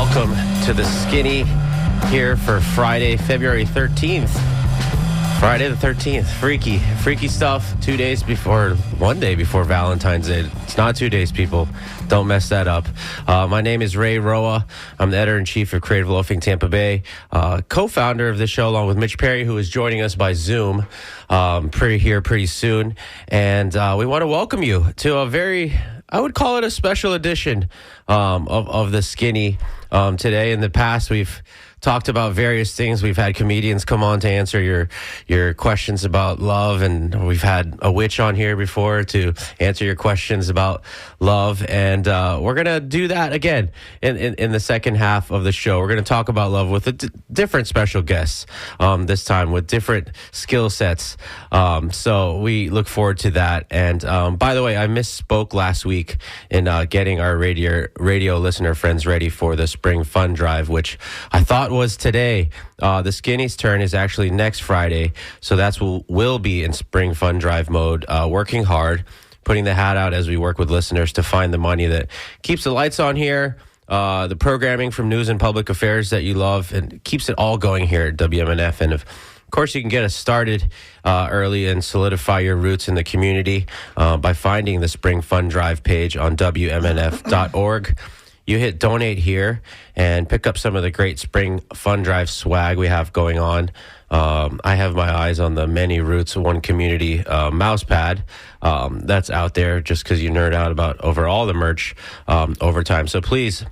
Welcome to the Skinny here for Friday, February 13th. Friday the 13th. Freaky stuff. 1 day before Valentine's Day. It's not 2 days, people. Don't mess that up. My name is Ray Roa. I'm the editor-in-chief of Creative Loafing Tampa Bay, co-founder of the show, along with Mitch Perry, who is joining us by Zoom pretty soon. And we want to welcome you to a very, I would call it a special edition of the Skinny. Today, in the past, we've talked about various things. We've had comedians come on to answer your questions about love, and we've had a witch on here before to answer your questions about love. And we're going to do that again in the second half of the show. We're going to talk about love with different special guests, this time with different skill sets. So we look forward to that. And by the way, I misspoke last week in getting our radio listener friends ready for the Spring Fun Drive, which I thought was today. The Skinny's turn is actually next Friday, so that's will be in Spring Fun Drive mode, working hard, putting the hat out as we work with listeners to find the money that keeps the lights on here, the programming from news and public affairs that you love, and keeps it all going here at WMNF. And of course, you can get us started early and solidify your roots in the community by finding the Spring Fun Drive page on WMNF.org. You hit donate here and pick up some of the great Spring Fun Drive swag we have going on. I have my eyes on the Many Roots One Community mouse pad that's out there, just because you nerd out about over all the merch over time. So please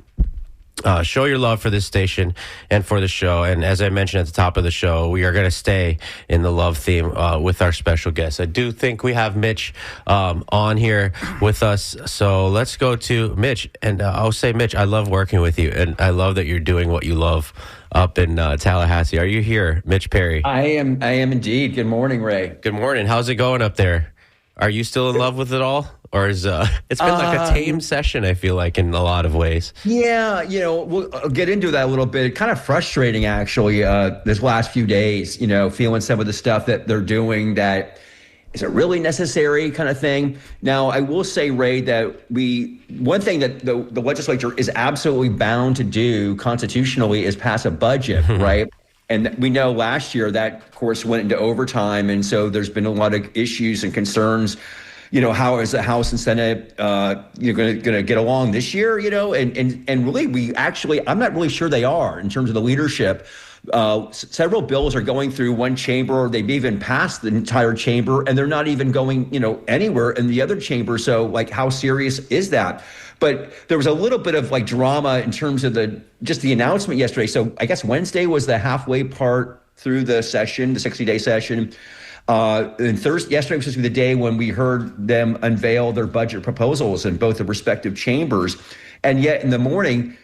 show your love for this station and for the show. And as I mentioned at the top of the show, we are going to stay in the love theme with our special guests. I do think we have Mitch on here with us. So let's go to Mitch. And I'll say, Mitch, I love working with you. And I love that you're doing what you love up in Tallahassee. Are you here, Mitch Perry? I am indeed. Good morning, Ray. Good morning. How's it going up there? Are you still in love with it all? Or is it's been like a tame session, I feel like, in a lot of ways. Yeah, we'll get into that a little bit. Kind of frustrating, actually, this last few days, feeling some of the stuff that they're doing that is it really necessary kind of thing. Now, I will say, Ray, that one thing that the legislature is absolutely bound to do constitutionally is pass a budget, right? And we know last year that, of course, went into overtime. And so there's been a lot of issues and concerns. How is the House and Senate, going to get along this year? And really, I'm not really sure they are in terms of the leadership. Several bills are going through one chamber, or they've even passed the entire chamber, and they're not even going, anywhere in the other chamber. So, how serious is that? But there was a little bit of drama in terms of the announcement yesterday. So I guess Wednesday was the halfway part through the session, the 60-day session. And yesterday was supposed to be the day when we heard them unveil their budget proposals in both the respective chambers. And yet in the morning,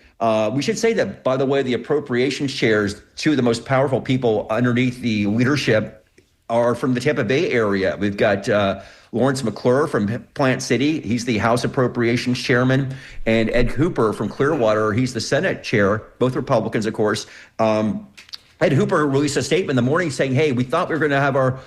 we should say that, by the way, the appropriations chairs, two of the most powerful people underneath the leadership, are from the Tampa Bay area. We've got Lawrence McClure from Plant City. He's the House Appropriations Chairman. And Ed Hooper from Clearwater. He's the Senate Chair, both Republicans, of course. Ed Hooper released a statement in the morning saying, hey, we thought we were going to have our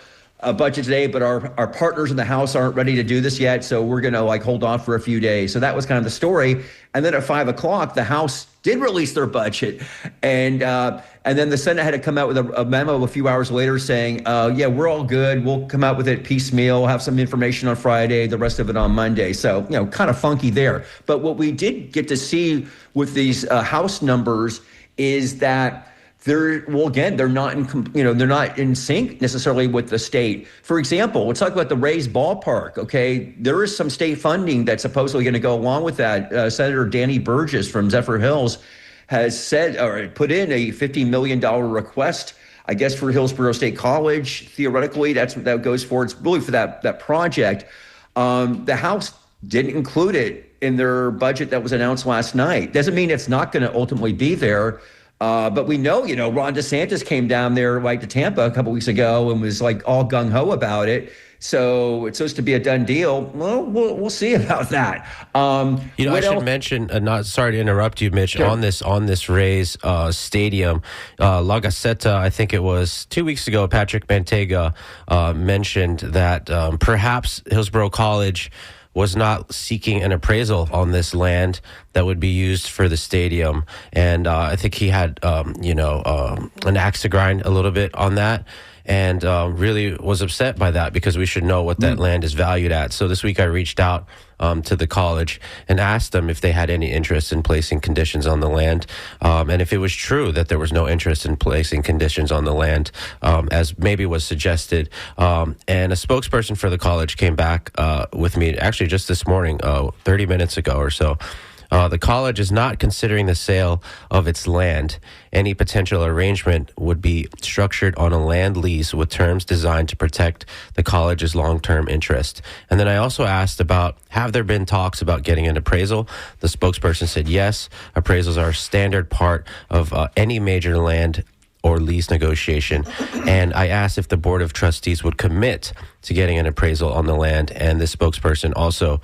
budget today, but our partners in the House aren't ready to do this yet, so we're going to hold off for a few days. So that was kind of the story. And then at 5 o'clock, the House did release their budget, and then the Senate had to come out with a memo a few hours later saying, yeah, we're all good. We'll come out with it piecemeal. We'll have some information on Friday, the rest of it on Monday. So kind of funky there. But what we did get to see with these House numbers is that they're not in sync necessarily with the state. For example, let's talk about the Rays ballpark. Okay, there is some state funding that's supposedly going to go along with that. Senator Danny Burgess from Zephyr Hills has said or put in a $50 million request, I guess, for Hillsborough State College. Theoretically, that's what that goes for. It's really for that project. The House didn't include it in their budget that was announced last night. Doesn't mean it's not going to ultimately be there. But we know, Ron DeSantis came down there to Tampa a couple weeks ago and was all gung-ho about it. So it's supposed to be a done deal. Well, we'll see about that. I should mention, not sorry to interrupt you, Mitch, Sure. on this Rays stadium, La Gazzetta, I think it was 2 weeks ago, Patrick Manteiga mentioned that perhaps Hillsborough College was not seeking an appraisal on this land that would be used for the stadium. And I think he had, an axe to grind a little bit on that, and really was upset by that because we should know what that land is valued at. So this week I reached out to the college and asked them if they had any interest in placing conditions on the land, and if it was true that there was no interest in placing conditions on the land, as maybe was suggested. And a spokesperson for the college came back with me actually just this morning, 30 minutes ago or so. The college is not considering the sale of its land. Any potential arrangement would be structured on a land lease with terms designed to protect the college's long-term interest. And then I also asked about, have there been talks about getting an appraisal? The spokesperson said yes. Appraisals are a standard part of any major land or lease negotiation. And I asked if the Board of Trustees would commit to getting an appraisal on the land, and the spokesperson also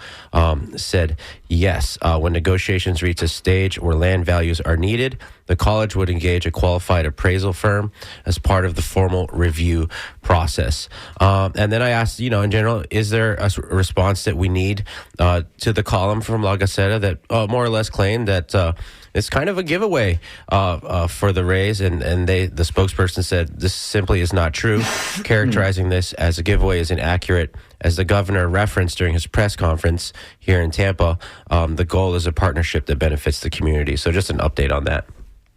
said yes. When negotiations reach a stage where land values are needed, the college would engage a qualified appraisal firm as part of the formal review process. And then I asked, in general, is there a response that we need to the column from La Gazzetta that more or less claimed that it's kind of a giveaway for the Rays, and the spokesperson said this simply is not true. Characterizing this as a giveaway is inaccurate. As the governor referenced during his press conference here in Tampa, the goal is a partnership that benefits the community. So just an update on that.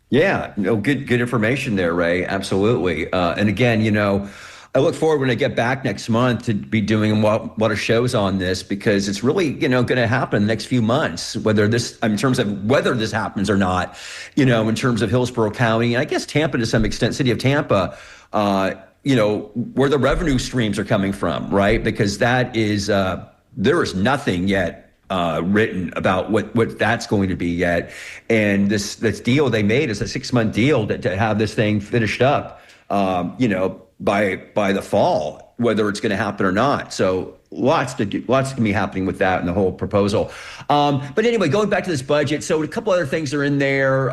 Yeah, no, good information there, Ray. Absolutely. And again, I look forward when I get back next month to be doing what a shows on this, because it's really, going to happen in the next few months, in terms of whether this happens or not, in terms of Hillsborough County, and I guess Tampa to some extent, city of Tampa, where the revenue streams are coming from, right? Because that is, there is nothing yet written about what that's going to be yet. And this deal they made is a 6-month deal to have this thing finished up, by the fall, whether it's going to happen or not. So lots to be happening with that and the whole proposal. But anyway, going back to this budget, so a couple other things are in there.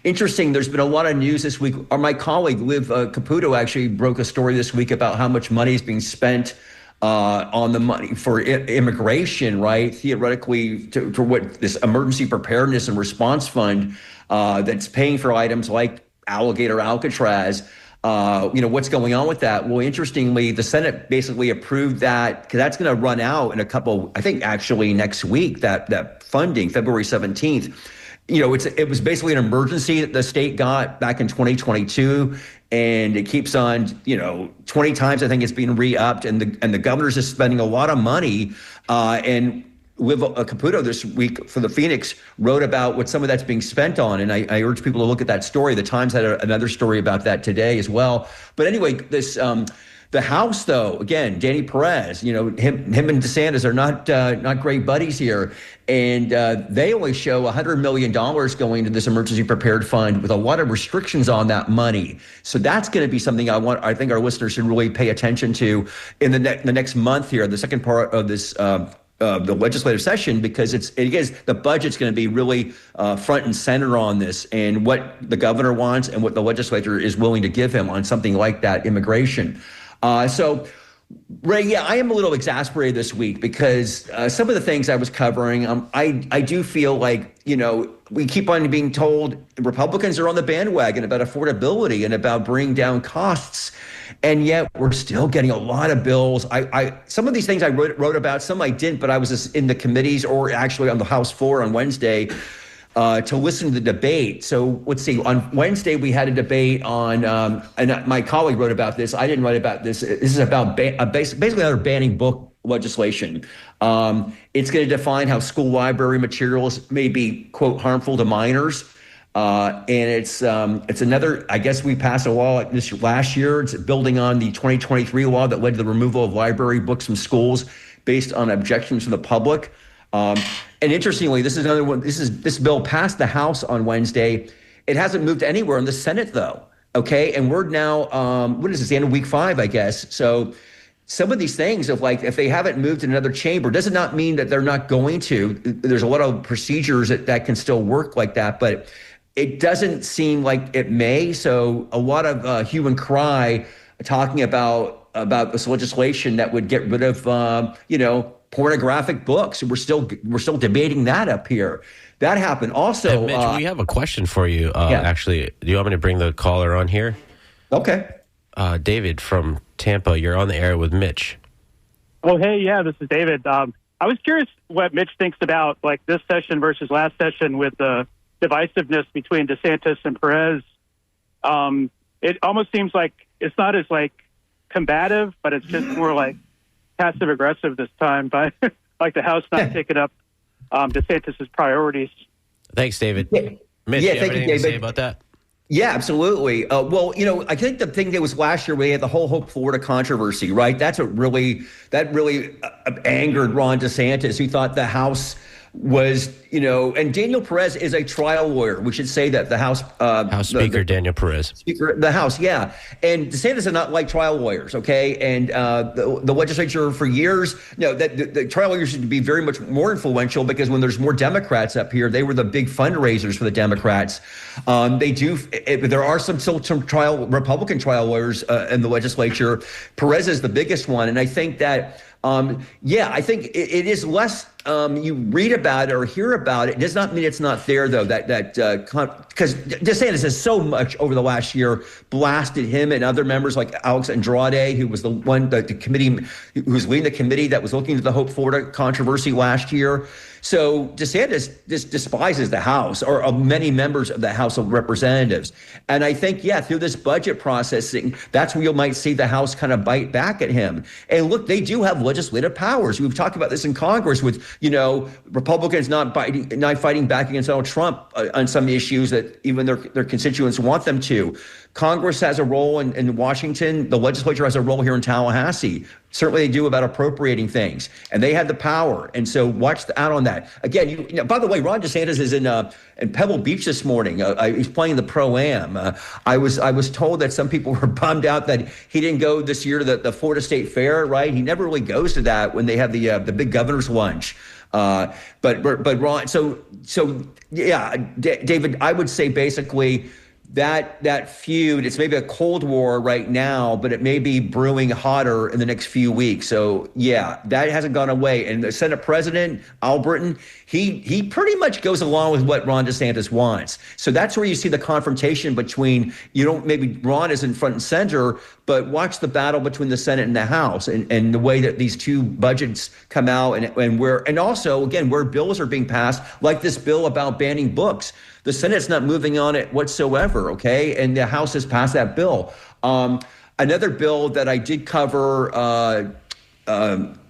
Interesting, there's been a lot of news this week. My colleague, Liv Caputo, actually broke a story this week about how much money is being spent on the money for immigration, right? Theoretically, for what this emergency preparedness and response fund that's paying for items like Alligator Alcatraz. What's going on with that? Well, interestingly, the Senate basically approved that, because that's going to run out in I think actually next week, that funding, February 17th. It was basically an emergency that the state got back in 2022, and it keeps on, 20 times I think it's being re-upped, and the governor's just spending a lot of money, and Liv Caputo this week for the Phoenix wrote about what some of that's being spent on. And I urge people to look at that story. The Times had another story about that today as well. But anyway, the House, though, again, Danny Perez, him and DeSantis are not great buddies here. And they only show $100 million going to this emergency prepared fund with a lot of restrictions on that money. So that's going to be something I think our listeners should really pay attention to in the next month here, the second part of this the legislative session, because the budget's going to be really front and center on this, and what the governor wants and what the legislature is willing to give him on something like that immigration. So, Ray, yeah, I am a little exasperated this week because some of the things I was covering, I do feel like, we keep on being told Republicans are on the bandwagon about affordability and about bringing down costs. And yet we're still getting a lot of bills. Some of these things I wrote about, some I didn't, but I was just in the committees or actually on the House floor on Wednesday to listen to the debate. So let's see, on Wednesday we had a debate on, and my colleague wrote about this. I didn't write about this. This is about basically another banning book legislation. It's going to define how school library materials may be, quote, harmful to minors. And it's another, I guess we passed a law like this last year. It's building on the 2023 law that led to the removal of library books from schools based on objections from the public. And interestingly, this is another one. This bill passed the House on Wednesday. It hasn't moved anywhere in the Senate, though. Okay. And we're now, what is this, the end of week 5, I guess. So some of these things of like, if they haven't moved in another chamber, does not mean that they're not going to. There's a lot of procedures that can still work like that, but it doesn't seem like it may. So a lot of hue and cry talking about this legislation that would get rid of, pornographic books. We're still debating that up here. That happened. Also, and Mitch, we have a question for you. Actually, do you want me to bring the caller on here? Okay. David from Tampa, you're on the air with Mitch. Oh, hey, yeah, this is David. I was curious what Mitch thinks about like this session versus last session with the divisiveness between DeSantis and Perez. It almost seems like it's not as like combative, but it's just more like passive aggressive this time by like the House not taking up DeSantis's priorities. Thanks, David. Mitch, you have anything to say about that? Yeah, absolutely. Well, I think the thing that was last year, we had the whole Hope Florida controversy, right? That really angered Ron DeSantis, who thought the House was, and Daniel Perez is a trial lawyer. We should say that the House Speaker Daniel Perez. Speaker, the House, yeah. And DeSantis is not like trial lawyers, okay? And the legislature for years, that the trial lawyers should be very much more influential because when there's more Democrats up here, they were the big fundraisers for the Democrats. There are some Republican trial lawyers in the legislature. Perez is the biggest one. And I think that, I think it is less. You read about it or hear about it. It does not mean it's not there, though. Because DeSantis has so much over the last year blasted him and other members like Alex Andrade, who was the committee who was leading the committee that was looking into the Hope Florida controversy last year. So DeSantis just despises the House or many members of the House of Representatives. And I think, through this budget processing, that's where you might see the House kind of bite back at him. And look, they do have legislative powers. We've talked about this in Congress with, Republicans not fighting back against Donald Trump on some issues that even their constituents want them to. Congress has a role in Washington. The legislature has a role here in Tallahassee. Certainly they do about appropriating things, and they had the power. And so watch out on that. Again, by the way, Ron DeSantis is in Pebble Beach this morning. He's playing the Pro-Am. I was told that some people were bummed out that he didn't go this year to the Florida State Fair, right? He never really goes to that when they have the big governor's lunch. But Ron, David, I would say basically that feud, it's maybe a Cold War right now, but it may be brewing hotter in the next few weeks. So that hasn't gone away. And the Senate President, Al Britton, he pretty much goes along with what Ron DeSantis wants. So that's where you see the confrontation between, maybe Ron is in front and center, but watch the battle between the Senate and the House and the way that these two budgets come out and also, again, where bills are being passed, like this bill about banning books. The Senate's not moving on it whatsoever, okay? And the House has passed that bill. Another bill that I did cover,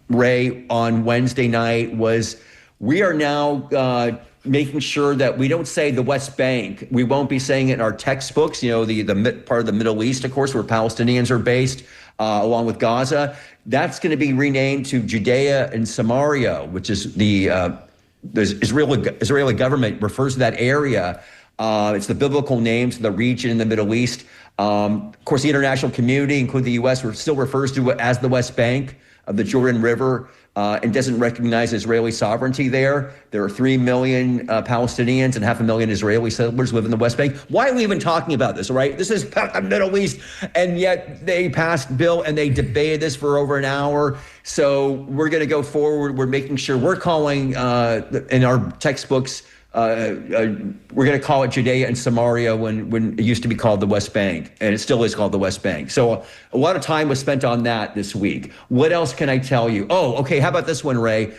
Ray, on Wednesday night was we are now making sure that we don't say the West Bank. We won't be saying it in our textbooks, the part of the Middle East, of course, where Palestinians are based, along with Gaza. That's going to be renamed to Judea and Samaria, which is the Israeli government refers to that area. It's the biblical names of the region in the Middle East. Of course, the international community, including the U.S., still refers to it as the West Bank of the Jordan River and doesn't recognize Israeli sovereignty there. There are 3 million Palestinians and 500,000 Israeli settlers live in the West Bank. Why are we even talking about this, right? This is about the Middle East, and yet they passed bill and they debated this for over an hour. So we're going to go forward. We're making sure we're calling in our textbooks, we're going to call it Judea and Samaria when it used to be called the West Bank, and it still is called the West Bank. So a lot of time was spent on that this week. What else can I tell you? Oh, okay. How about this one, Ray?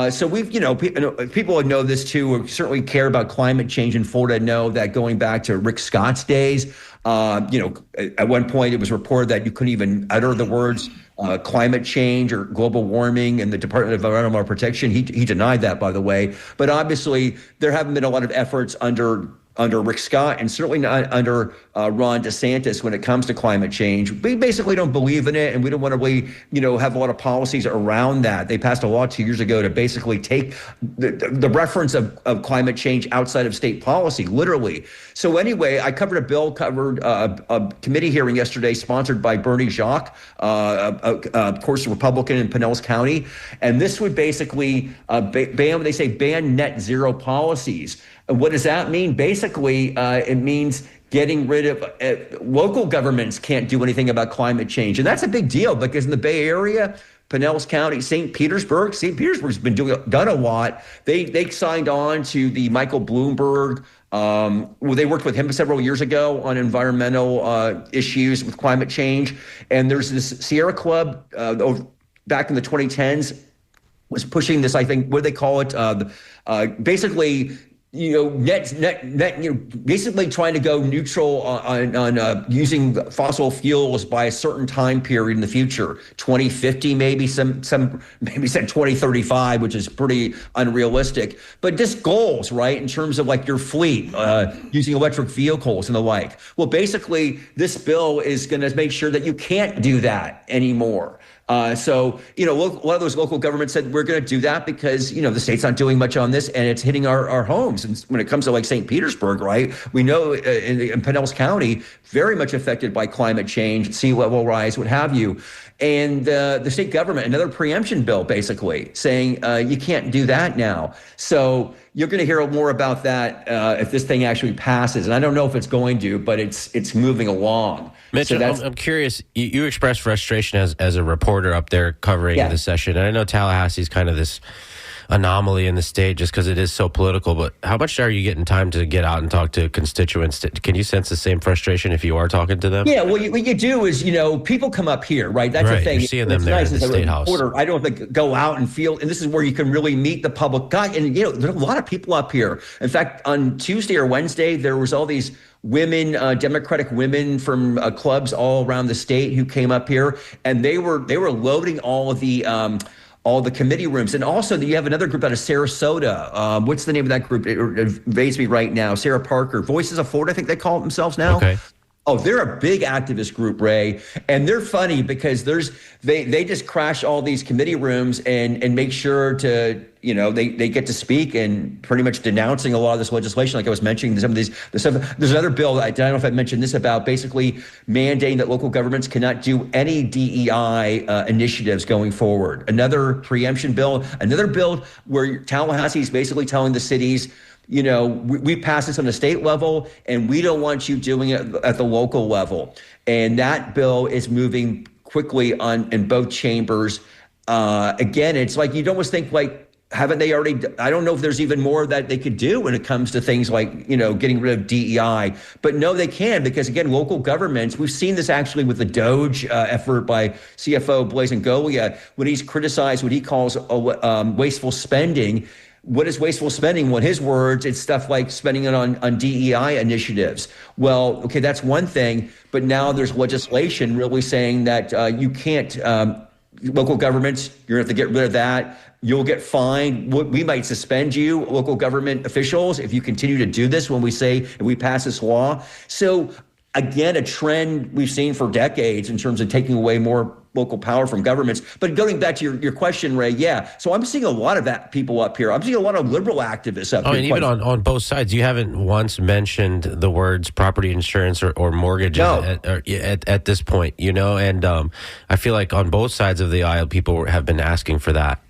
So we've, people would know this too, or certainly care about climate change in Florida, know that going back to Rick Scott's days, at one point it was reported that you couldn't even utter the words climate change or global warming in the Department of Environmental Protection. He denied that, by the way. But obviously there haven't been a lot of efforts under under Rick Scott, and certainly not under Ron DeSantis when it comes to climate change. We basically don't believe in it, and we don't want to really, have a lot of policies around that. They passed a law 2 years ago to basically take the reference of climate change outside of state policy, literally. So anyway, I covered a committee hearing yesterday sponsored by Bernie Jacques, of course, a Republican in Pinellas County, and this would basically ban net zero policies. What does that mean? Basically, it means getting rid of local governments can't do anything about climate change. And that's a big deal because in the Bay Area, Pinellas County, St. Petersburg's been done a lot. They signed on to the Michael Bloomberg. They worked with him several years ago on environmental issues with climate change. And there's this Sierra Club back in the 2010s was pushing this, I think, what do they call it? Basically, basically trying to go neutral on using fossil fuels by a certain time period in the future, 2050, maybe maybe said 2035, which is pretty unrealistic. But just goals, right, in terms of like your fleet, using electric vehicles and the like. Well, basically, this bill is going to make sure that you can't do that anymore. So, a lot of those local governments said we're going to do that because, the state's not doing much on this and it's hitting our homes. And when it comes to like St. Petersburg, right, we know in Pinellas County, very much affected by climate change, sea level rise, what have you. And the state government, another preemption bill, basically saying you can't do that now. So you're going to hear more about that if this thing actually passes. And I don't know if it's going to, but it's moving along. Mitch, so I'm curious. You expressed frustration as a reporter up there covering the session. And I know Tallahassee's kind of this anomaly in the state just because it is so political. But how much are you getting time to get out and talk to constituents? Can you sense the same frustration if you are talking to them? Yeah, well, what you do is, people come up here, right? That's the thing. You're seeing them there in the State House. I don't think go out and feel, and this is where you can really meet the public guy. And, there's a lot of people up here. In fact, on Tuesday or Wednesday, there was all these women, Democratic women from clubs all around the state who came up here, and they were loading all the committee rooms. And also you have another group out of Sarasota. What's the name of that group? It evades me right now. Sarah Parker, Voices of Florida, I think they call themselves now. Okay. Oh, they're a big activist group, Ray. And they're funny because they just crash all these committee rooms and make sure to, they get to speak and pretty much denouncing a lot of this legislation. Like I was mentioning, some of these, there's another bill, I don't know if I mentioned this, about basically mandating that local governments cannot do any DEI initiatives going forward. Another preemption bill, another bill where Tallahassee is basically telling the cities, we pass this on the state level and we don't want you doing it at the local level. And that bill is moving quickly in both chambers. Again, it's like you'd almost think like, haven't they already? I don't know if there's even more that they could do when it comes to things like, getting rid of DEI. But no, they can, because again, local governments, we've seen this actually with the DOGE effort by CFO Blaise Ngolia, when he's criticized what he calls wasteful spending. What is wasteful spending? Well, in his words, it's stuff like spending it on DEI initiatives. Well, okay, that's one thing. But now there's legislation really saying that you can't, local governments, you're going to have to get rid of that. You'll get fined. We might suspend you, local government officials, if you continue to do this when we pass this law. So again, a trend we've seen for decades in terms of taking away more local power from governments. But going back to your question, Ray, so I'm seeing a lot of that people up here. I'm seeing a lot of liberal activists up here. And even on both sides, you haven't once mentioned the words property insurance or mortgages at this point, and I feel like on both sides of the aisle, people have been asking for that.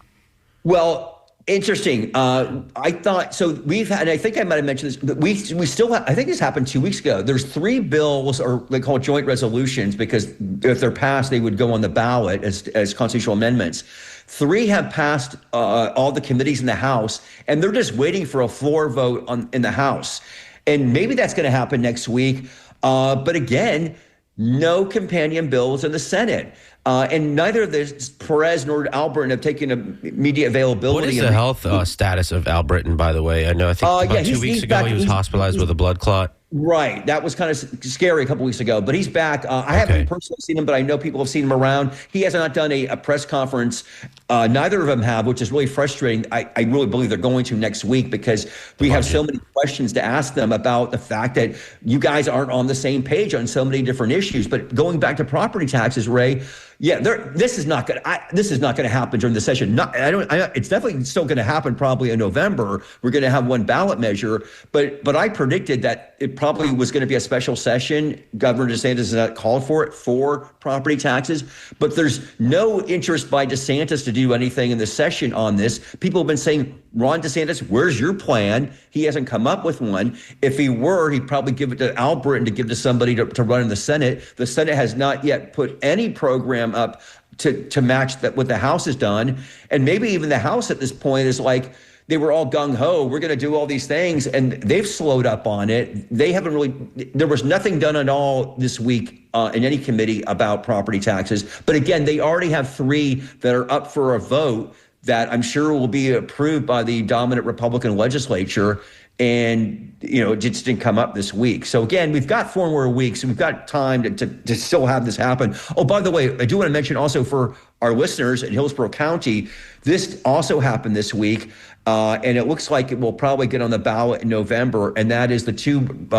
Well, interesting. I thought so. We've had, and I think I might have mentioned this, but we still have, I think this happened 2 weeks ago. There's 3 bills, or they call joint resolutions, because if they're passed, they would go on the ballot as constitutional amendments. 3 have passed all the committees in the House, and they're just waiting for a floor vote in the House. And maybe that's going to happen next week. But again, no companion bills in the Senate. And neither of this, Perez nor Albritton, have taken media availability. What is the health status of Albritton, by the way? I think about 2 weeks ago he was hospitalized with a blood clot. Right. That was kind of scary a couple weeks ago, but he's back. I haven't personally seen him, but I know people have seen him around. He has not done a press conference. Neither of them have, which is really frustrating. I really believe they're going to next week because we have so many questions to ask them about the fact that you guys aren't on the same page on so many different issues. But going back to property taxes, Ray, yeah, this is not going to happen during the session. It's definitely still going to happen probably in November. We're going to have one ballot measure, but I predicted that it probably was going to be a special session. Governor DeSantis has not called for it for property taxes, but there's no interest by DeSantis to do anything in the session on this. People have been saying, Ron DeSantis, where's your plan? He hasn't come up with one. If he were, he'd probably give it to Al Britton to give to somebody to run in the Senate. The Senate has not yet put any program up to match that what the House has done. And maybe even the House at this point is like, they were all gung-ho, we're going to do all these things, and they've slowed up on it. They haven't really, there was nothing done at all this week in any committee about property taxes. But again, they already have 3 that are up for a vote that I'm sure will be approved by the dominant Republican legislature. And, it just didn't come up this week. So again, we've got 4 more weeks and we've got time to still have this happen. Oh, by the way, I do want to mention also for our listeners in Hillsborough County, this also happened this week. And it looks like it will probably get on the ballot in November. And that is the 2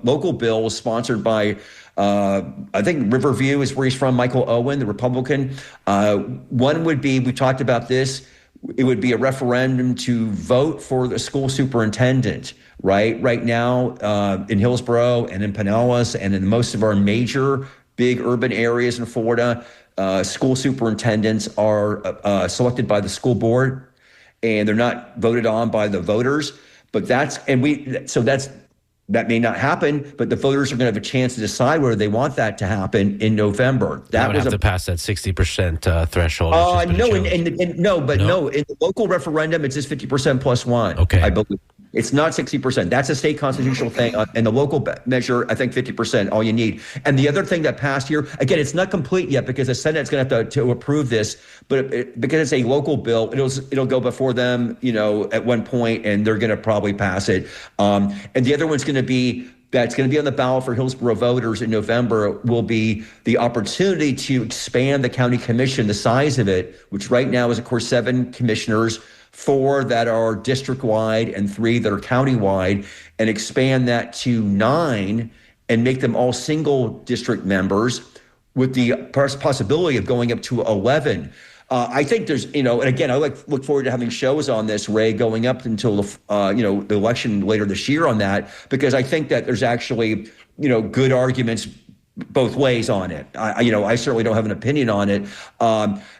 local bills sponsored by, I think Riverview is where he's from, Michael Owen, the Republican. One would be, we talked about this, it would be a referendum to vote for the school superintendent, right? Right now in Hillsborough and in Pinellas and in most of our major big urban areas in Florida, school superintendents are selected by the school board, and they're not voted on by the voters. But that may not happen, but the voters are going to have a chance to decide whether they want that to happen in November. That would have to pass that 60% threshold. No, in the local referendum, it's just 50% plus 1. Okay. I believe. It's not 60%. That's a state constitutional thing. And the local measure, I think 50%, all you need. And the other thing that passed here, again, it's not complete yet because the Senate's going to have to approve this, but because it's a local bill, it'll go before them, at one point, and they're going to probably pass it. And the other one's going to be that's going to be on the ballot for Hillsborough voters in November will be the opportunity to expand the county commission, the size of it, which right now is, of course, 7 commissioners, 4 that are district-wide and 3 that are county-wide, and expand that to 9 and make them all single district members with the possibility of going up to 11. I think there's, and again, I look forward to having shows on this, Ray, going up until the election later this year on that, because I think that there's actually, good arguments both ways on it. I certainly don't have an opinion on it.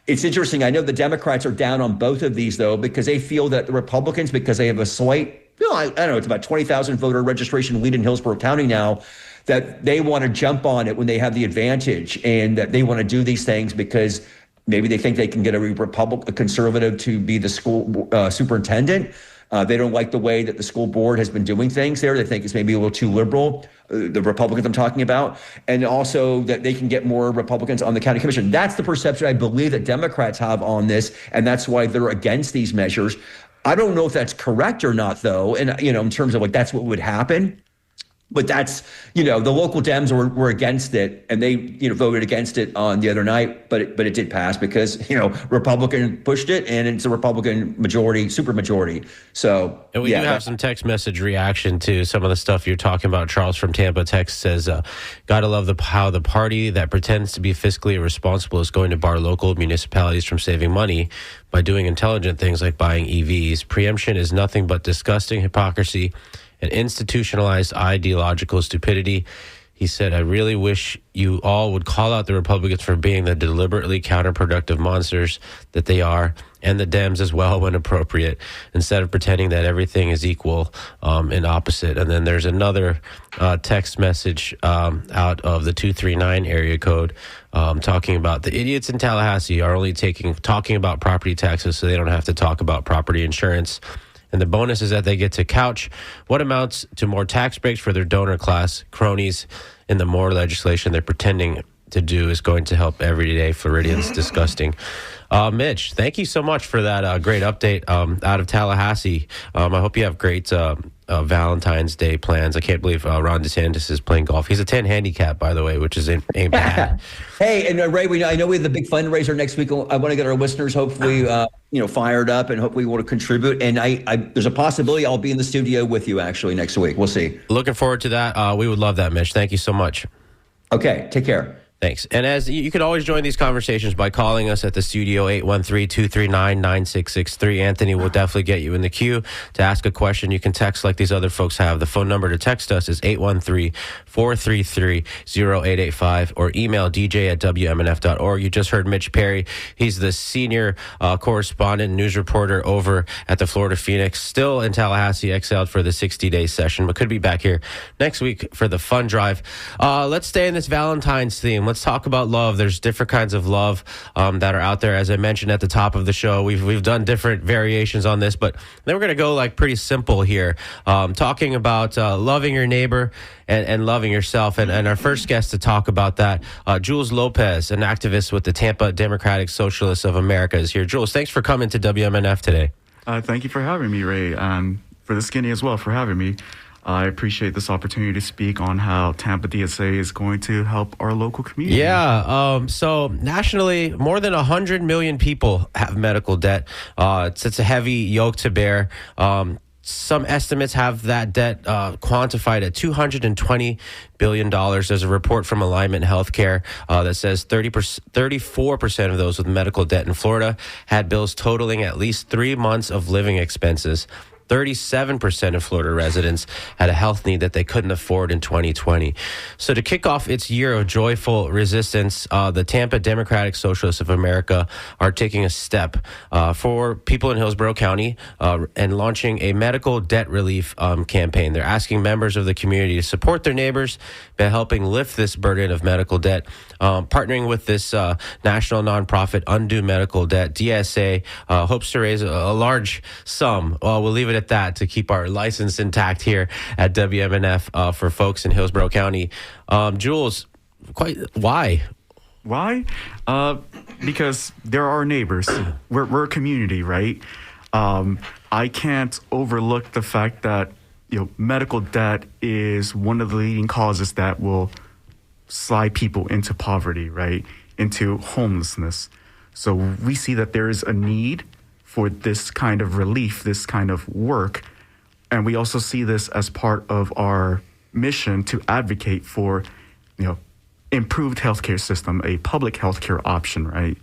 It's interesting. I know the Democrats are down on both of these, though, because they feel that the Republicans, because they have a slight, I don't know, it's about 20,000 voter registration lead in Hillsborough County now, that they want to jump on it when they have the advantage, and that they want to do these things because maybe they think they can get a conservative to be the school superintendent. They don't like the way that the school board has been doing things there. They think it's maybe a little too liberal, the Republicans I'm talking about, and also that they can get more Republicans on the county commission. That's the perception I believe that Democrats have on this, and that's why they're against these measures. I don't know if that's correct or not, though, and in terms of that's what would happen. But that's, the local Dems were against it, and they, voted against it on the other night. But it did pass because, Republican pushed it, and it's a Republican majority, super majority. So, and we do have some text message reaction to some of the stuff you're talking about. Charles from Tampa text says, "Gotta love how the party that pretends to be fiscally irresponsible is going to bar local municipalities from saving money by doing intelligent things like buying EVs. Preemption is nothing but disgusting hypocrisy and institutionalized ideological stupidity." He said, "I really wish you all would call out the Republicans for being the deliberately counterproductive monsters that they are, and the Dems as well when appropriate, instead of pretending that everything is equal and opposite." And then there's another text message out of the 239 area code talking about the idiots in Tallahassee are only talking about property taxes so they don't have to talk about property insurance. And the bonus is that they get to couch what amounts to more tax breaks for their donor class cronies, and the more legislation they're pretending to do is going to help everyday Floridians. Disgusting. Mitch, thank you so much for that great update out of Tallahassee. I hope you have great Valentine's Day plans. I can't believe Ron DeSantis is playing golf. He's a 10 handicap, by the way, which is ain't bad. Hey, and Ray, I know we have the big fundraiser next week. I want to get our listeners hopefully, fired up, and hopefully want to contribute. And there's a possibility I'll be in the studio with you actually next week. We'll see. Looking forward to that. We would love that, Mitch. Thank you so much. Okay, take care. Thanks. And as you can always join these conversations by calling us at the studio, 813-239-9663. Anthony will definitely get you in the queue to ask a question. You can text like these other folks have. The phone number to text us is 813-433-0885 or email dj@wmnf.org. You just heard Mitch Perry. He's the senior correspondent, news reporter over at the Florida Phoenix, still in Tallahassee, exiled for the 60-day session, but could be back here next week for the fun drive. Let's stay in this Valentine's theme. Let's talk about love. There's different kinds of love that are out there. As I mentioned at the top of the show, we've done different variations on this, but then we're going to go like pretty simple here, talking about loving your neighbor and loving yourself. And our first guest to talk about that, Jules Lopez, an activist with the Tampa Democratic Socialists of America, is here. Jules, thanks for coming to WMNF today. Thank you for having me, Ray, and for the Skinny as well for having me. I appreciate this opportunity to speak on how Tampa DSA is going to help our local community. Yeah. So nationally, more than 100 million people have medical debt. It's a heavy yoke to bear. Some estimates have that debt quantified at $220 billion. There's a report from Alignment Healthcare that says 34% of those with medical debt in Florida had bills totaling at least 3 months of living expenses. 37% of Florida residents had a health need that they couldn't afford in 2020. So to kick off its year of joyful resistance, the Tampa Democratic Socialists of America are taking a step for people in Hillsborough County and launching a medical debt relief campaign. They're asking members of the community to support their neighbors by helping lift this burden of medical debt. Partnering with this national nonprofit, Undo Medical Debt, DSA hopes to raise a large sum. We'll leave it at that to keep our license intact here at WMNF for folks in Hillsborough County. Jules, why? Why? Because they're our neighbors. We're a community, right? I can't overlook the fact that medical debt is one of the leading causes that will slide people into poverty, right? Into homelessness. So we see that there is a need for this kind of relief, this kind of work. And we also see this as part of our mission to advocate for, improved healthcare system, a public healthcare option, right?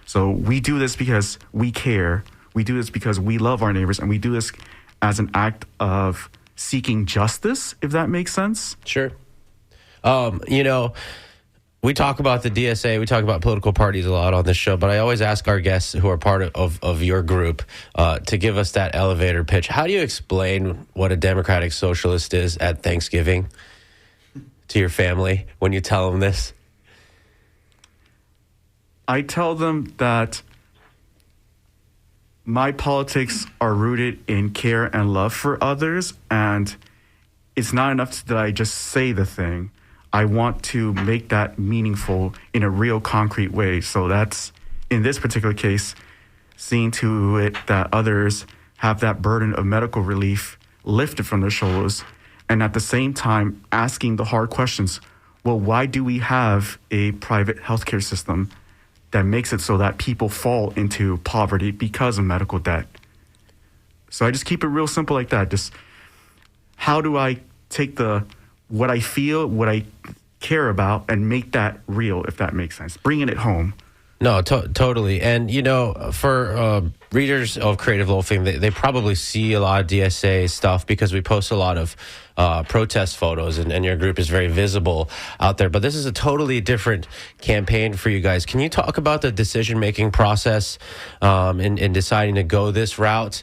So we do this because we care. We do this because we love our neighbors, and we do this as an act of seeking justice, if that makes sense. Sure. We talk about the DSA, we talk about political parties a lot on this show, but I always ask our guests who are part of your group to give us that elevator pitch. How do you explain what a Democratic Socialist is at Thanksgiving to your family when you tell them this? I tell them that my politics are rooted in care and love for others, and it's not enough that I just say the thing. I want to make that meaningful in a real concrete way. So that's, in this particular case, seeing to it that others have that burden of medical relief lifted from their shoulders, and at the same time asking the hard questions. Well, why do we have a private healthcare system that makes it so that people fall into poverty because of medical debt? So I just keep it real simple like that. Just how do I take what I feel, what I care about, and make that real, if that makes sense. Bringing it home. No, totally. And, for readers of Creative Loafing, they probably see a lot of DSA stuff because we post a lot of protest photos, and your group is very visible out there. But this is a totally different campaign for you guys. Can you talk about the decision-making process in deciding to go this route?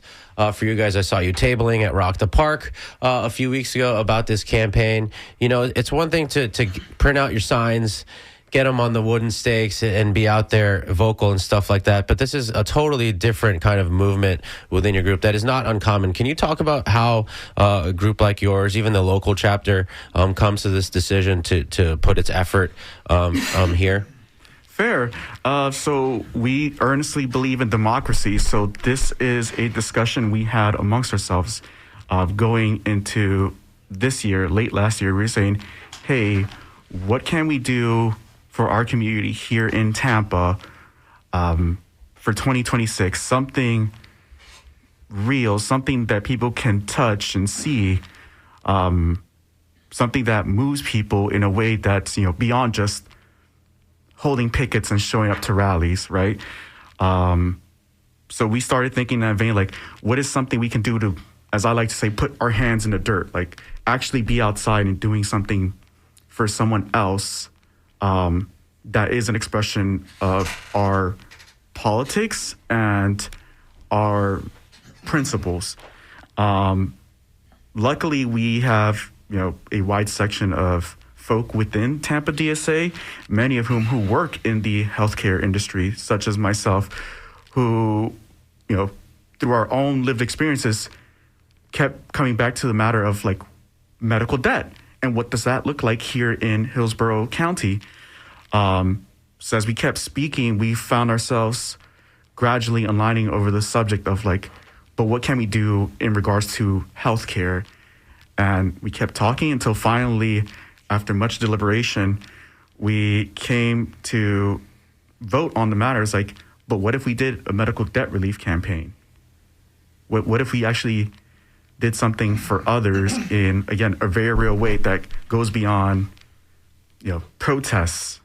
For you guys, I saw you tabling at Rock the Park a few weeks ago about this campaign. It's one thing to print out your signs, get them on the wooden stakes, and be out there vocal and stuff like that. But this is a totally different kind of movement within your group that is not uncommon. Can you talk about how a group like yours, even the local chapter, comes to this decision to put its effort here? Fair. So we earnestly believe in democracy. So this is a discussion we had amongst ourselves. going into this year, late last year, we were saying, hey, what can we do for our community here in Tampa for 2026? Something real, something that people can touch and see, something that moves people in a way that's, beyond just holding pickets and showing up to rallies, right? So we started thinking in that vein, like, what is something we can do to, as I like to say, put our hands in the dirt, like actually be outside and doing something for someone else that is an expression of our politics and our principles. Luckily, we have, a wide section of folk within Tampa DSA, many of whom who work in the healthcare industry, such as myself, who, through our own lived experiences, kept coming back to the matter of like medical debt and what does that look like here in Hillsborough County. So as we kept speaking, we found ourselves gradually aligning over the subject of like, but what can we do in regards to healthcare? And we kept talking until finally, after much deliberation, we came to vote on the matter. It's like, but what if we did a medical debt relief campaign? What if we actually did something for others in, again, a very real way that goes beyond, protests?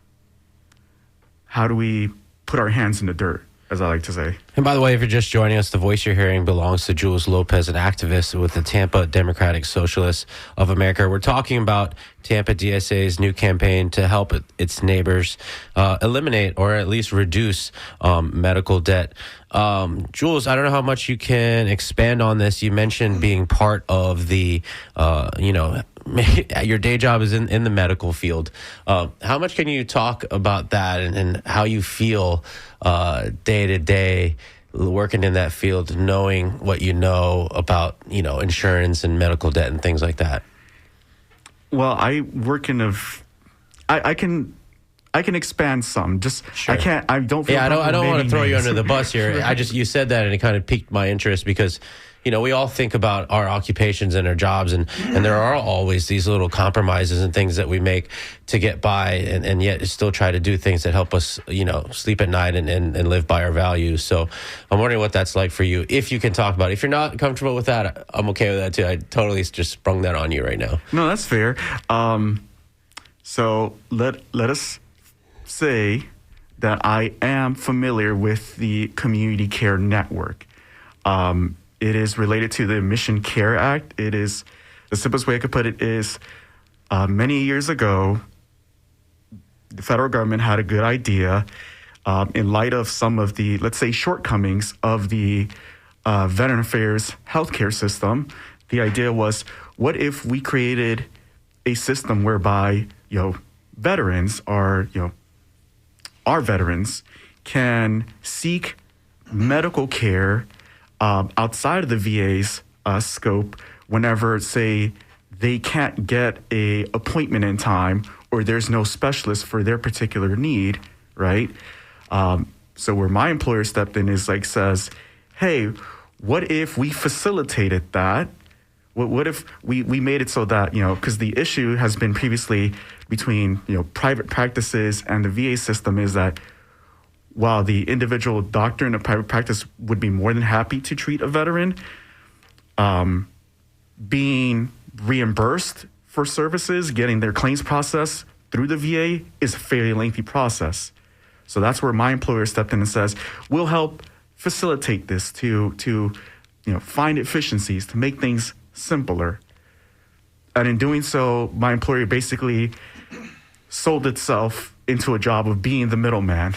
How do we put our hands in the dirt, as I like to say? And by the way, if you're just joining us, the voice you're hearing belongs to Jules Lopez, an activist with the Tampa Democratic Socialists of America. We're talking about Tampa DSA's new campaign to help its neighbors eliminate or at least reduce medical debt. Jules, I don't know how much you can expand on this. You mentioned being part of the, your day job is in the medical field. How much can you talk about that and how you feel day to day working in that field, knowing what you know about, insurance and medical debt and things like that? Well, I work in I can expand some. Just sure. I don't feel I don't want to throw you names. under the bus here. You said that and it kind of piqued my interest because we all think about our occupations and our jobs, and there are always these little compromises and things that we make to get by, and yet still try to do things that help us, sleep at night and live by our values. So I'm wondering what that's like for you, if you can talk about it. If you're not comfortable with that, I'm okay with that too. I totally just sprung that on you right now. No, that's fair. So let us say that I am familiar with the Community Care Network. It is related to the Mission Care Act. It is, the simplest way I could put it is, many years ago, the federal government had a good idea in light of some of the, let's say, shortcomings of the Veteran Affairs healthcare system. The idea was, what if we created a system whereby, veterans are, our veterans can seek medical care outside of the VA's scope whenever, say, they can't get a appointment in time or there's no specialist for their particular need, right? So where my employer stepped in is like says, hey, what if we facilitated that? What if we made it so that, because the issue has been previously between, private practices and the VA system is that while the individual doctor in a private practice would be more than happy to treat a veteran, being reimbursed for services, getting their claims processed through the VA is a fairly lengthy process. So that's where my employer stepped in and says, we'll help facilitate this to find efficiencies, to make things simpler. And in doing so, my employer basically sold itself into a job of being the middleman.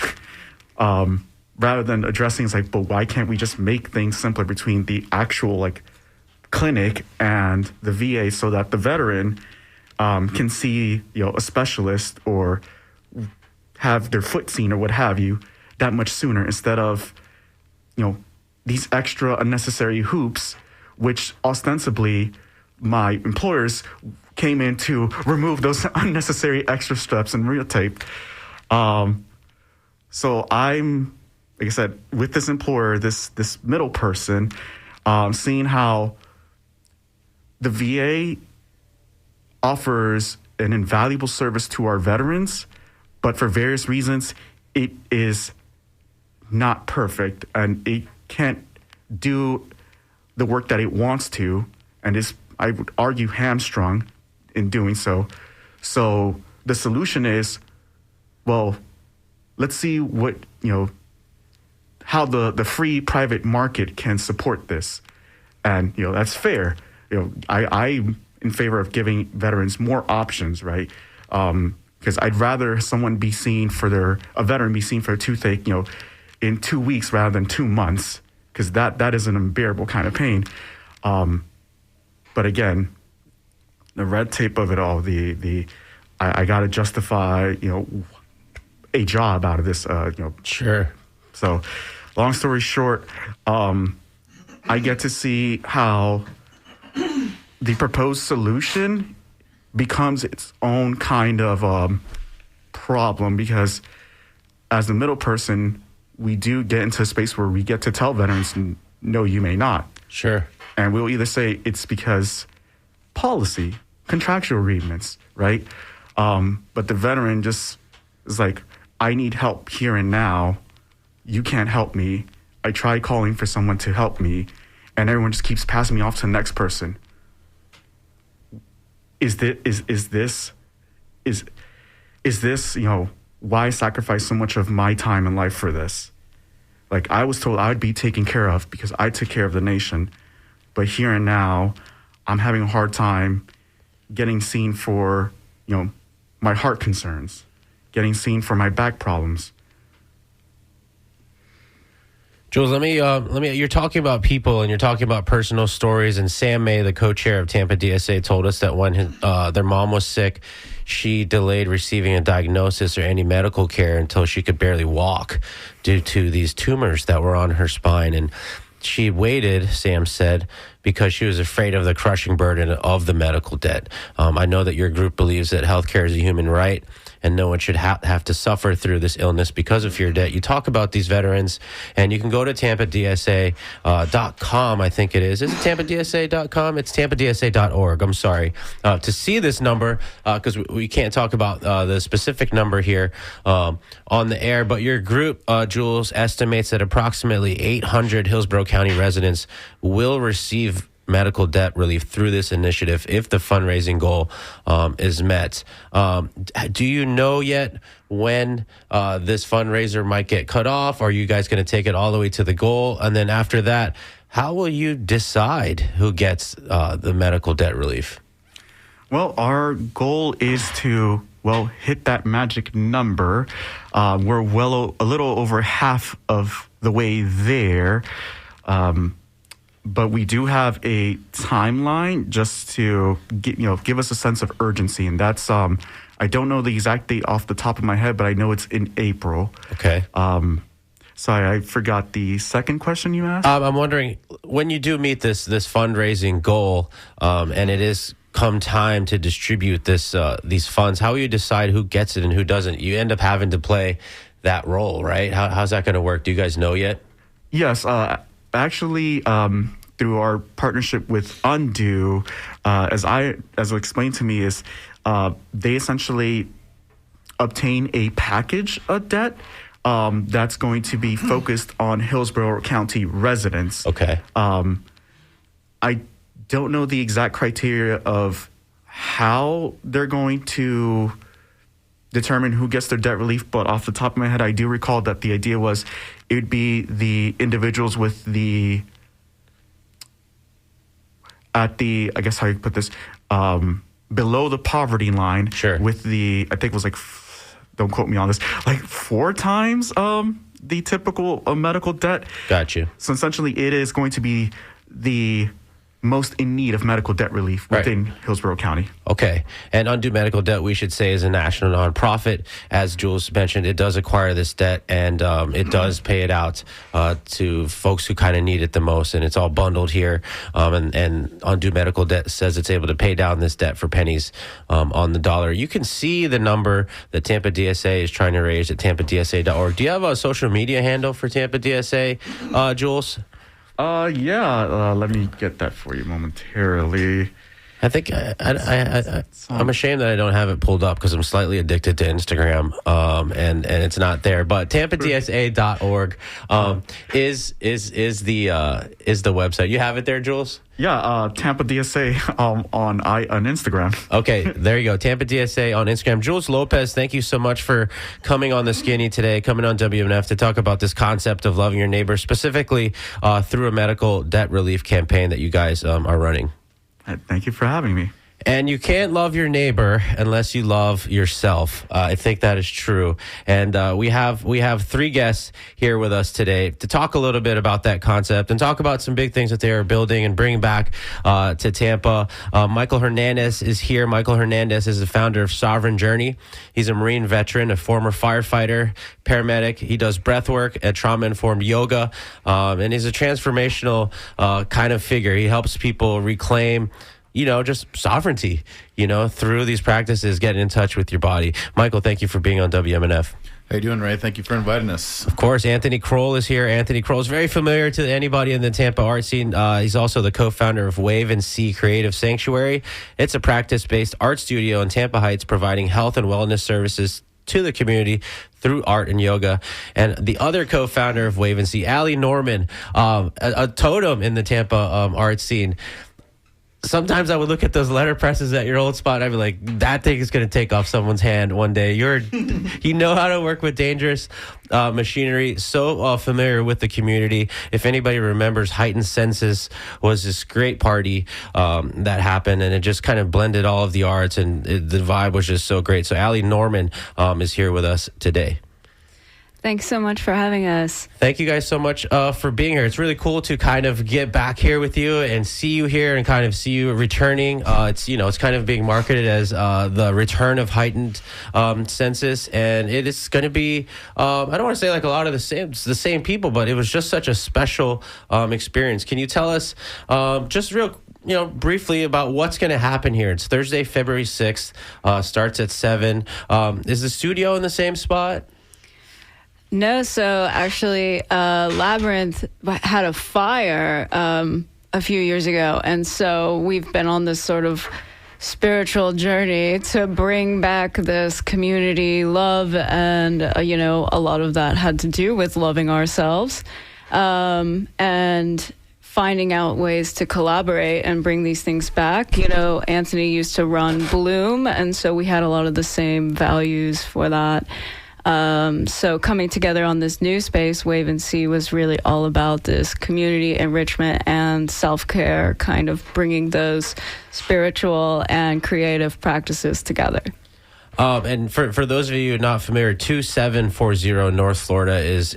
Rather than addressing it's like, but why can't we just make things simpler between the actual clinic and the VA so that the veteran can see a specialist or have their foot seen or what have you that much sooner instead of these extra unnecessary hoops, which ostensibly my employers came in to remove those unnecessary extra steps and real tape. So I'm, like I said, with this employer, this middle person, seeing how the VA offers an invaluable service to our veterans, but for various reasons, it is not perfect, and it can't do the work that it wants to, and is, I would argue, hamstrung in doing so. So the solution is, well, let's see what, how the free private market can support this. And, that's fair. I'm in favor of giving veterans more options, right? Because I'd rather a veteran be seen for a toothache, in 2 weeks rather than 2 months, because that is an unbearable kind of pain. But again, the red tape of it all, I got to justify, a job out of this, Sure. So, long story short, I get to see how the proposed solution becomes its own kind of problem, because as the middle person, we do get into a space where we get to tell veterans, no, you may not. Sure. And we'll either say it's because policy, contractual agreements, right? But the veteran just is like, I need help here and now. You can't help me. I tried calling for someone to help me, and everyone just keeps passing me off to the next person. Is this why I sacrifice so much of my time and life for this? Like, I was told I'd be taken care of because I took care of the nation, but here and now, I'm having a hard time getting seen for, my heart concerns, getting seen for my back problems. Jules, let me. You're talking about people and you're talking about personal stories. And Sam May, the co-chair of Tampa DSA, told us that when their mom was sick, she delayed receiving a diagnosis or any medical care until she could barely walk due to these tumors that were on her spine. And she waited, Sam said, because she was afraid of the crushing burden of the medical debt. I know that your group believes that healthcare is a human right and no one should have to suffer through this illness because of fear debt. You talk about these veterans, and you can go to tampadsa.com, I think it is. Is it tampadsa.com? It's tampadsa.org, I'm sorry, to see this number, because we can't talk about the specific number here on the air, but your group, Jules, estimates that approximately 800 Hillsborough County residents will receive medical debt relief through this initiative if the fundraising goal is met. Do you know yet when this fundraiser might get cut off? Are you guys going to take it all the way to the goal? And then after that, how will you decide who gets the medical debt relief? Well, our goal is to, hit that magic number. We're a little over half of the way there. But we do have a timeline just to give us a sense of urgency, and that's I don't know the exact date off the top of my head, but I know it's in April. Okay. Sorry, I forgot the second question you asked. I'm wondering, when you do meet this fundraising goal, and it is come time to distribute these funds, how will you decide who gets it and who doesn't? You end up having to play that role, right? How's that going to work? Do you guys know yet? Yes. Actually, through our partnership with Undo, as was explained to me, is they essentially obtain a package of debt that's going to be focused on Hillsborough County residents. Okay. I don't know the exact criteria of how they're going to determine who gets their debt relief, but off the top of my head, I do recall that the idea was it would be the individuals with I guess how you put this, below the poverty line. Sure. With I think it was don't quote me on this, 4 times the typical medical debt. Got you. So essentially, it is going to be the most in need of medical debt relief within Hillsborough County. Okay. And Undo Medical Debt, we should say, is a national nonprofit. As Jules mentioned, it does acquire this debt, and it does pay it out to folks who kind of need it the most. And it's all bundled here. And Undo Medical Debt says it's able to pay down this debt for pennies on the dollar. You can see the number that Tampa DSA is trying to raise at tampadsa.org. Do you have a social media handle for Tampa DSA, Jules? Let me get that for you momentarily. I think I'm ashamed that I don't have it pulled up because I'm slightly addicted to Instagram, and it's not there. But TampaDSA.org is the website. You have it there, Jules? Yeah, Tampa DSA on Instagram. Okay, there you go. Tampa DSA on Instagram. Jules Lopez, thank you so much for coming on The Skinny today, coming on WMNF to talk about this concept of loving your neighbor, specifically through a medical debt relief campaign that you guys are running. Thank you for having me. And you can't love your neighbor unless you love yourself. I think that is true. And we have three guests here with us today to talk a little bit about that concept and talk about some big things that they are building and bringing back to Tampa. Michael Hernandez is here. Michael Hernandez is the founder of Sovereign Journey. He's a Marine veteran, a former firefighter, paramedic. He does breath work and trauma-informed yoga, and he's a transformational kind of figure. He helps people reclaim just sovereignty, through these practices, getting in touch with your body. Michael, thank you for being on WMNF. How you doing, Ray? Thank you for inviting us. Of course, Anthony Kroll is here. Anthony Kroll is very familiar to anybody in the Tampa art scene. He's also the co-founder of Wave and Sea Creative Sanctuary. It's a practice-based art studio in Tampa Heights providing health and wellness services to the community through art and yoga. And the other co-founder of Wave and Sea, Allie Norman, a totem in the Tampa art scene. Sometimes I would look at those letterpresses at your old spot and I'd be like, that thing is going to take off someone's hand one day. You know how to work with dangerous machinery, so familiar with the community. If anybody remembers, Heightened Senses was this great party that happened, and it just kind of blended all of the arts, and the vibe was just so great. So Allie Norman is here with us today. Thanks so much for having us. Thank you guys so much for being here. It's really cool to kind of get back here with you and see you here and kind of see you returning. It's kind of being marketed as the return of Heightened Senses, and it is going to be I don't want to say like a lot of the same people, but it was just such a special experience. Can you tell us just real briefly about what's going to happen here? It's Thursday, February 6th, starts at 7. Is the studio in the same spot? No, so actually Labyrinth had a fire a few years ago, and so we've been on this sort of spiritual journey to bring back this community love, and a lot of that had to do with loving ourselves and finding out ways to collaborate and bring these things back. Anthony used to run Bloom, and so we had a lot of the same values for that. So coming together on this new space, Wave and Sea, was really all about this community enrichment and self-care, kind of bringing those spiritual and creative practices together. And for those of you not familiar, 2740 North Florida is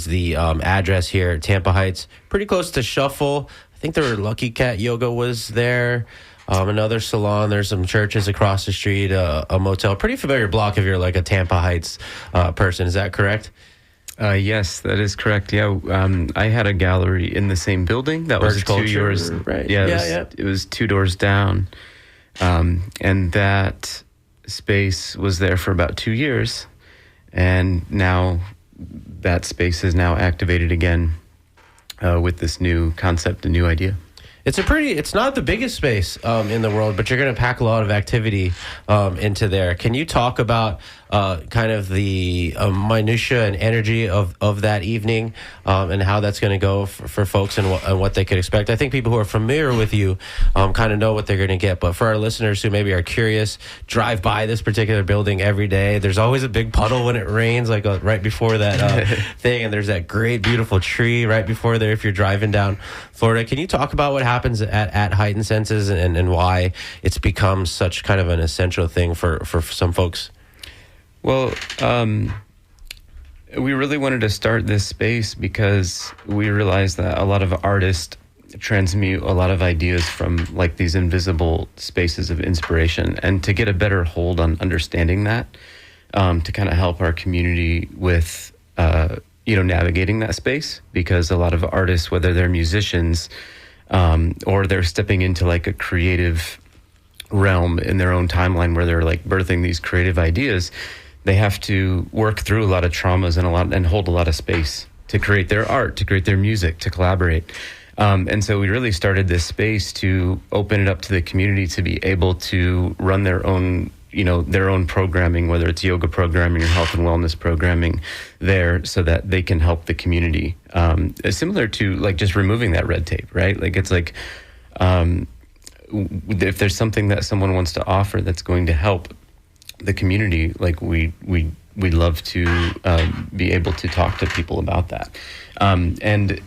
the address here at Tampa Heights, pretty close to Shuffle. I think there were Lucky Cat Yoga was there. Another salon. There's some churches across the street, a motel. Pretty familiar block if you're like a Tampa Heights person. Is that correct? Yes, that is correct. Yeah, I had a gallery in the same building. That was 2 years. Right. Yeah, it was 2 doors down. And that space was there for about 2 years. And now that space is now activated again with this new concept, a new idea. It's not the biggest space in the world, but you're going to pack a lot of activity into there. Can you talk about kind of the minutia and energy of that evening and how that's going to go for folks and what they could expect? I think people who are familiar with you kind of know what they're going to get. But for our listeners who maybe are curious, drive by this particular building every day. There's always a big puddle when it rains, like right before that thing. And there's that great, beautiful tree right before there if you're driving down Florida. Can you talk about what happens at Heightened Senses and why it's become such kind of an essential thing for some folks? Well, we really wanted to start this space because we realized that a lot of artists transmute a lot of ideas from like these invisible spaces of inspiration, and to get a better hold on understanding that, to kind of help our community with, navigating that space, because a lot of artists, whether they're musicians or they're stepping into like a creative realm in their own timeline where they're like birthing these creative ideas, they have to work through a lot of traumas and hold a lot of space to create their art, to create their music, to collaborate. And so we really started this space to open it up to the community to be able to run their own programming, whether it's yoga programming or health and wellness programming there, so that they can help the community. Similar to like just removing that red tape, right? Like it's like, if there's something that someone wants to offer that's going to help the community, like we'd love to be able to talk to people about that. And,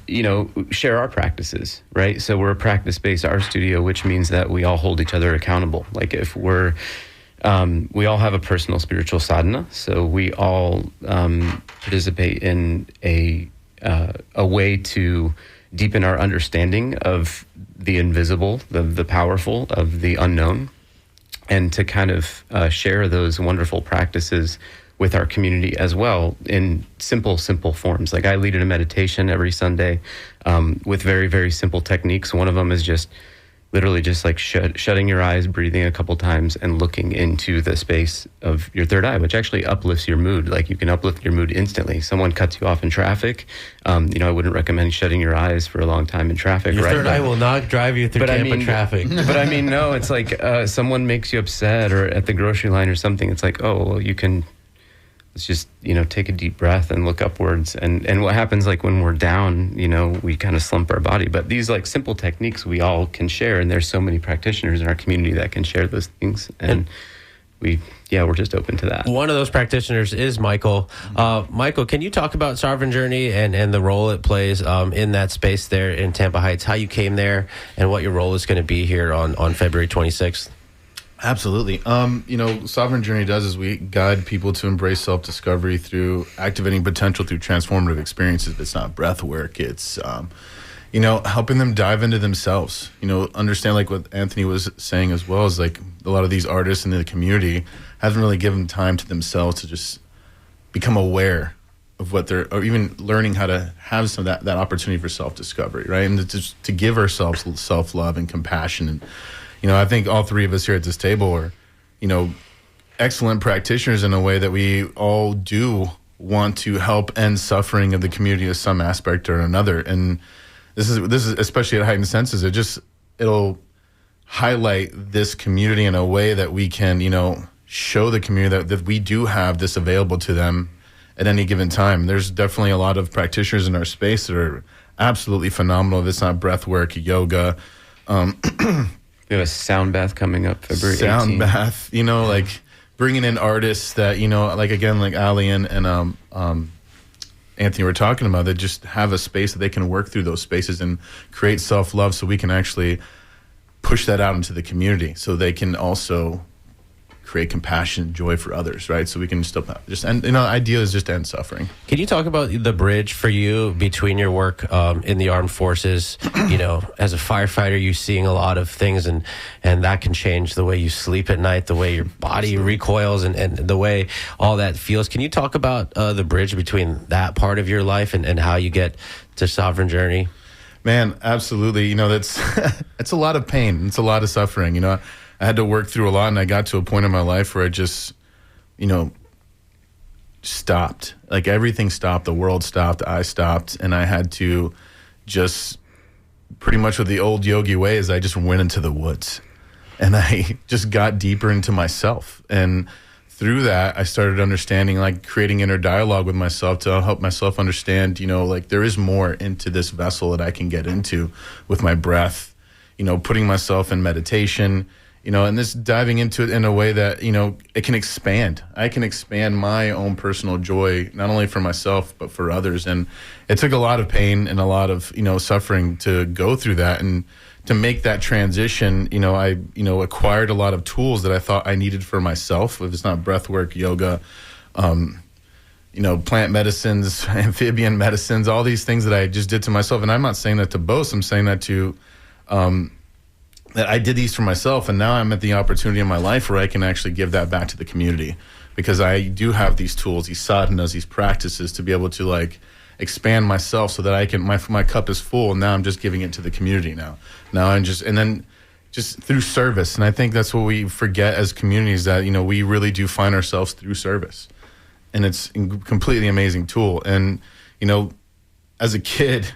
share our practices, right? So we're a practice-based art studio, which means that we all hold each other accountable. Like if we all have a personal spiritual sadhana, so we all participate in a way to deepen our understanding of the invisible, the powerful, of the unknown, and to kind of share those wonderful practices with our community as well in simple forms. Like I lead in a meditation every Sunday with very, very simple techniques. One of them is just literally just like shutting your eyes, breathing a couple times, and looking into the space of your third eye, which actually uplifts your mood. Like you can uplift your mood instantly. Someone cuts you off in traffic. I wouldn't recommend shutting your eyes for a long time in traffic. Your right? third eye will not drive you through Tampa traffic. But I mean, no, it's like someone makes you upset or at the grocery line or something. It's like, oh, well, you can... Let's just, take a deep breath and look upwards. And what happens like when we're down, we kind of slump our body. But these like simple techniques we all can share. And there's so many practitioners in our community that can share those things. And we're just open to that. One of those practitioners is Michael. Michael, can you talk about Sovereign Journey and the role it plays in that space there in Tampa Heights, how you came there and what your role is going to be here on February 26th? Absolutely. Sovereign Journey does is we guide people to embrace self-discovery through activating potential through transformative experiences. It's not breath work. It's, helping them dive into themselves, understand like what Anthony was saying as well, is like a lot of these artists in the community haven't really given time to themselves to just become aware of what they're, or even learning how to have some of that opportunity for self-discovery, right? And to give ourselves self-love and compassion. And I think all three of us here at this table are, excellent practitioners in a way that we all do want to help end suffering of the community of some aspect or another. And this is especially at Heightened Senses. It'll highlight this community in a way that we can, show the community that we do have this available to them at any given time. There's definitely a lot of practitioners in our space that are absolutely phenomenal. If it's not breath work, yoga. We have a sound bath coming up February 18th. Sound bath, like bringing in artists that, like again, like Ali and Anthony were talking about, that just have a space that they can work through those spaces and create self-love, so we can actually push that out into the community so they can also create compassion and joy for others, right? So we can still and the idea is just to end suffering. Can you talk about the bridge for you between your work in the armed forces? As a firefighter, you're seeing a lot of things, and that can change the way you sleep at night, the way your body recoils, and the way all that feels. Can you talk about the bridge between that part of your life and how you get to Sovereign Journey? Man, absolutely. That's it's a lot of pain. It's a lot of suffering. I had to work through a lot, and I got to a point in my life where I just, stopped. Like everything stopped. The world stopped. I stopped. And I had to just, pretty much with the old yogi ways, I just went into the woods. And I just got deeper into myself. And through that, I started understanding, like creating inner dialogue with myself to help myself understand, there is more into this vessel that I can get into with my breath, putting myself in meditation, and this diving into it in a way that, it can expand. I can expand my own personal joy, not only for myself, but for others. And it took a lot of pain and a lot of, suffering to go through that. And to make that transition, I, acquired a lot of tools that I thought I needed for myself. If it's not breath work, yoga, plant medicines, amphibian medicines, all these things that I just did to myself. And I'm not saying that to boast. I'm saying that to, that I did these for myself, and now I'm at the opportunity in my life where I can actually give that back to the community, because I do have these tools, these sadhanas, these practices to be able to like expand myself so that I can, my cup is full, and now I'm just giving it to the community now. And then just through service. And I think that's what we forget as communities, that, we really do find ourselves through service, and it's a completely amazing tool. And, as a kid,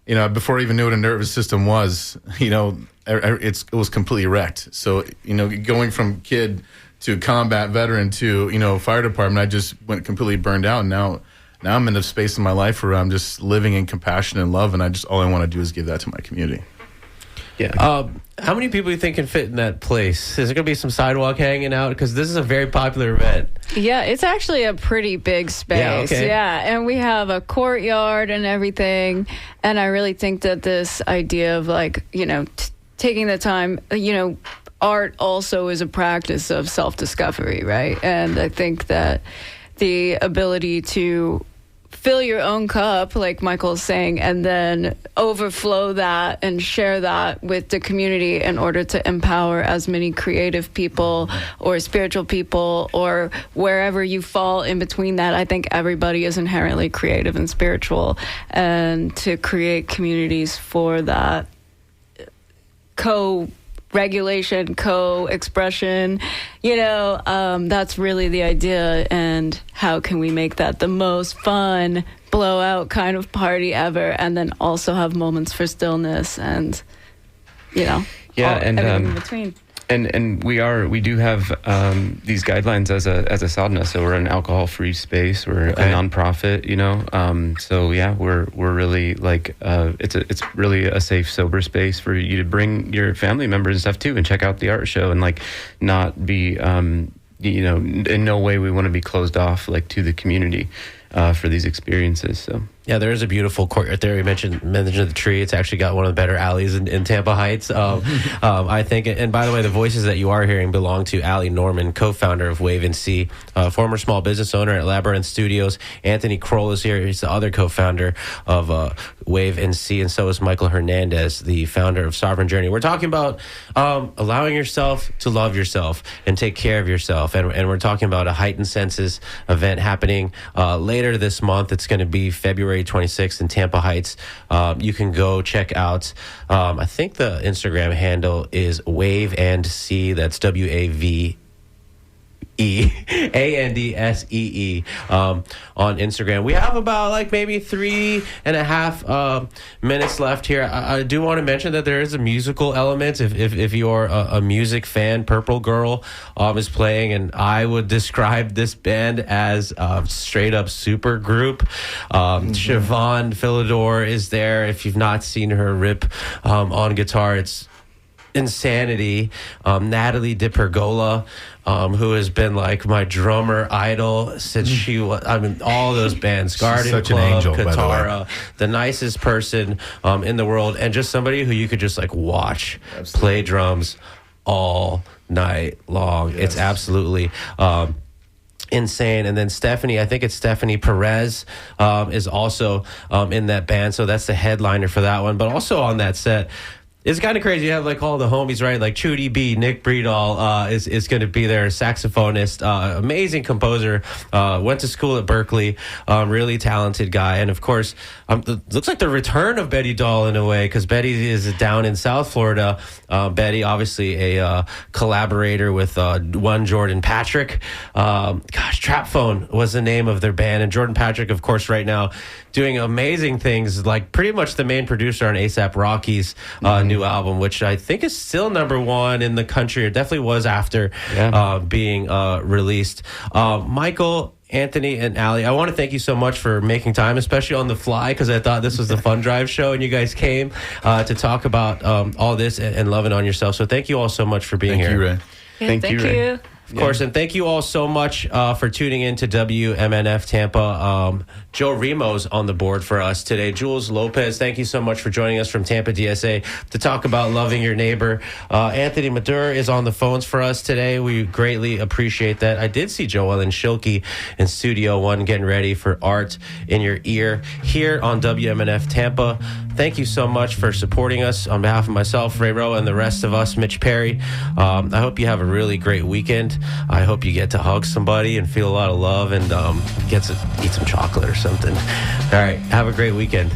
before I even knew what a nervous system was, it was completely wrecked. So, going from kid to combat veteran to, fire department, I just went completely burned out. And now I'm in a space in my life where I'm just living in compassion and love. And all I want to do is give that to my community. Yeah. How many people do you think can fit in that place? Is there going to be some sidewalk hanging out? Because this is a very popular event. Yeah, it's actually a pretty big space. Yeah, okay. Yeah, and we have a courtyard and everything. And I really think that this idea of taking the time, art also is a practice of self-discovery, right? And I think that the ability to fill your own cup, like Michael's saying, and then overflow that and share that with the community in order to empower as many creative people or spiritual people or wherever you fall in between that. I think everybody is inherently creative and spiritual, and to create communities for that co-regulation, co-expression, that's really the idea. And how can we make that the most fun blowout kind of party ever, and then also have moments for stillness and everything in between. And we do have these guidelines as a sadhana. So we're an alcohol-free space. We're a nonprofit, So yeah, we're really it's really a safe, sober space for you to bring your family members and stuff too, and check out the art show, and not be in no way we want to be closed off to the community for these experiences. So. Yeah, there is a beautiful courtyard there. You mentioned the tree. It's actually got one of the better alleys in Tampa Heights. I think, and by the way, the voices that you are hearing belong to Allie Norman, co-founder of Wave and See, former small business owner at Labyrinth Studios. Anthony Kroll is here. He's the other co-founder of Wave and See, and so is Michael Hernandez, the founder of Sovereign Journey. We're talking about allowing yourself to love yourself and take care of yourself, and we're talking about a Heightened Senses event happening later this month. It's going to be February 26th in Tampa Heights. You can go check out, I think the Instagram handle is Wave and See. That's WAVEANDSEE on Instagram. We have about maybe 3.5 minutes left here. I do want to mention that there is a musical element. If you're a music fan, Purple Girl is playing, and I would describe this band as a straight up super group. Siobhan Philidor is there. If you've not seen her rip on guitar, it's insanity. Natalie DiPergola, who has been my drummer idol since she was, all those bands, Garden such Club, an angel, Katara, the nicest person in the world, and just somebody who you could just watch play drums all night long. Yes. It's absolutely insane. And then Stephanie, I think it's Stephanie Perez, is also in that band, so that's the headliner for that one. But also on that set, it's kind of crazy. You have all the homies, right? Chudy B, Nick Breedall is going to be there, saxophonist, amazing composer, went to school at Berkeley, really talented guy. And of course, looks like the return of Betty Dahl in a way, because Betty is down in South Florida. Betty, obviously a collaborator with one Jordan Patrick. Trap Phone was the name of their band. And Jordan Patrick, of course, right now doing amazing things, pretty much the main producer on A$AP Rocky's new album, which I think is still #1 in the country, or definitely was after being released. Michael, Anthony, and Allie, I want to thank you so much for making time, especially on the fly, because I thought this was the Fun Drive show, and you guys came to talk about all this and loving on yourself. So thank you all so much for being here. Thank you, Ray. Yeah, Thank you, Ray. Of course, and thank you all so much for tuning in to WMNF Tampa. Joe Remo's on the board for us today. Jules Lopez, thank you so much for joining us from Tampa DSA to talk about loving your neighbor. Anthony Madur is on the phones for us today. We greatly appreciate that. I did see Joellen Schilke in Studio One getting ready for Art in Your Ear here on WMNF Tampa. Thank you so much for supporting us. On behalf of myself, Ray Rowe, and the rest of us, Mitch Perry, I hope you have a really great weekend. I hope you get to hug somebody and feel a lot of love, and get to eat some chocolate or something. All right, have a great weekend.